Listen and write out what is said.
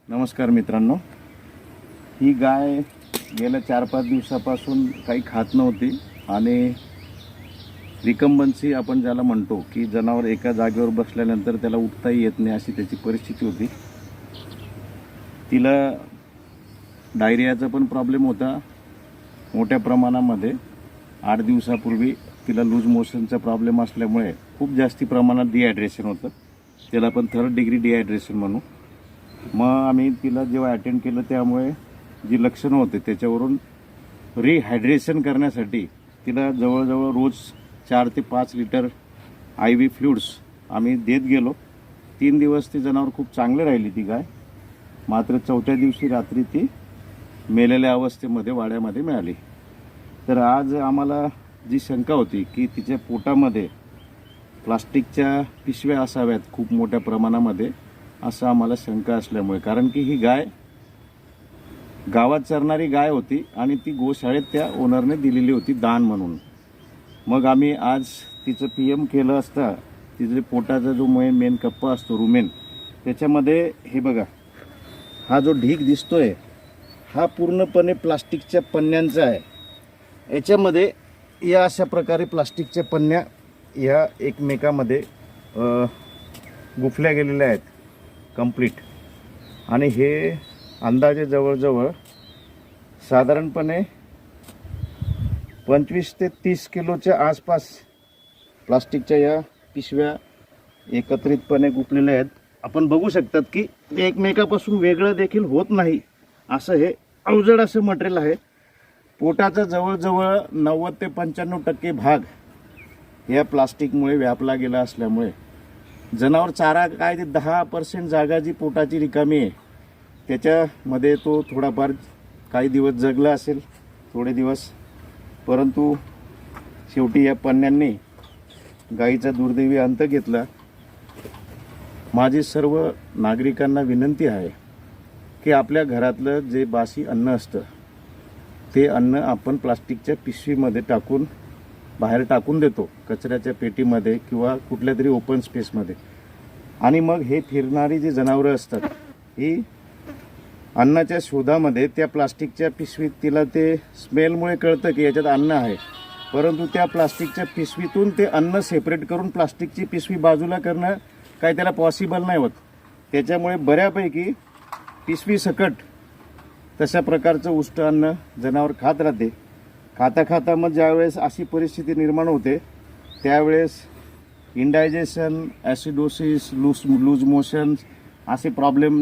नमस्कार मित्रांनो, ही गाय गेल्या 4-5 दिवसापासून काही खात नव्हती आणि रिकम्बन्सी आपण ज्याला म्हणतो की जनावर एका जागेवर बसल्यानंतर त्याला उठताही येत नाही अशी त्याची परिस्थिती होती। तिला डायरियाचा पण प्रॉब्लेम होता मोठ्या प्रमाणामध्ये। 8 दिवसापूर्वी तिला लूज मोशनचा प्रॉब्लेम असल्यामुळे खूप जास्ती प्रमाणात डिहायड्रेशन होतं, त्याला पण 3rd डिग्री डिहायड्रेशन म्हणू। मग आम्ही तिला जेव्हा अटेंड केलं त्यामुळे जी लक्षणं होते त्याच्यावरून रिहायड्रेशन करण्यासाठी तिला जवळजवळ रोज 4 ते 5 लिटर IV फ्लुइड्स आम्ही देत गेलो। 3 दिवस ती जनावर खूप चांगले राहिली ती गाय, मात्र 4थ्या दिवशी रात्री ती मेलेल्या अवस्थेमध्ये वाड्यामध्ये मिळाली। तर आज आम्हाला जी शंका होती की तिच्या पोटामध्ये प्लास्टिकच्या पिशव्या असाव्यात खूप मोठ्या प्रमाणामध्ये, असं आम्हाला शंका असल्यामुळे, कारण की ही गाय गावात चरणारी गाय होती आणि ती गोशाळेत त्या ओनरने दिलेली होती दान म्हणून। मग आम्ही आज तिचं PM केलं असता तिचे पोटाचा जो मेन कप्पा असतो रुमेन, त्याच्यामध्ये हे बघा, हा जो ढीग दिसतोय हा पूर्णपणे प्लास्टिकच्या पन्न्यांचा आहे। याच्यामध्ये या अशा प्रकारे प्लास्टिकच्या पन्न्या या एकमेकामध्ये गुफल्या गेलेल्या आहेत कंप्लीट, आणि हे अंदाजे जवळजवळ साधारणपणे 25 ते 30 किलोच्या आसपास प्लास्टिकच्या या पिशव्या एकत्रितपणे गुफलेल्या आहेत। आपण बघू शकतात की ते एकमेकापासून वेगळं देखील होत नाही असं हे अवजड असं मटेरियल आहे। पोटाचा जवळजवळ 90 ते 95% भाग या प्लास्टिकमुळे व्यापला गेला असल्यामुळे जनावर चारा काय ते 10% जागा जी पोटाची रिकामी आहे त्याच्यामध्ये तो थोडाफार काही दिवस जगला असेल, थोडे दिवस, परंतु शेवटी या पन्न्यांनी गाईचा दुर्दैवी अंत घेतला। माझी सर्व नागरिकांना विनंती आहे की आपल्या घरातलं जे बासी अन्न असतं ते अन्न आपण प्लास्टिकच्या पिशवीमध्ये टाकून बाहेर टाकून देतो, कचऱ्याच्या पेटीमध्ये किंवा कुठल्या तरी ओपन स्पेसमध्ये, आणि मग हे फिरणारी जी जनावरं असतात ही अन्नाच्या शोधामध्ये त्या प्लास्टिकच्या पिशवीत, तिला ते स्मेलमुळे कळतं की याच्यात अन्न आहे, परंतु त्या प्लास्टिकच्या पिशवीतून ते अन्न सेपरेट करून प्लास्टिकची पिशवी बाजूला करणं काय त्याला पॉसिबल नाही होत। त्याच्यामुळे बऱ्यापैकी पिशवी सकट तशा प्रकारचं उष्ट अन्न जनावर खात राहते। खाता खाता मग ज्यावेळेस अशी परिस्थिती निर्माण होते त्यावेळेस इंडायजेशन, ॲसिडोसिस, लूज मोशन्स असे प्रॉब्लेम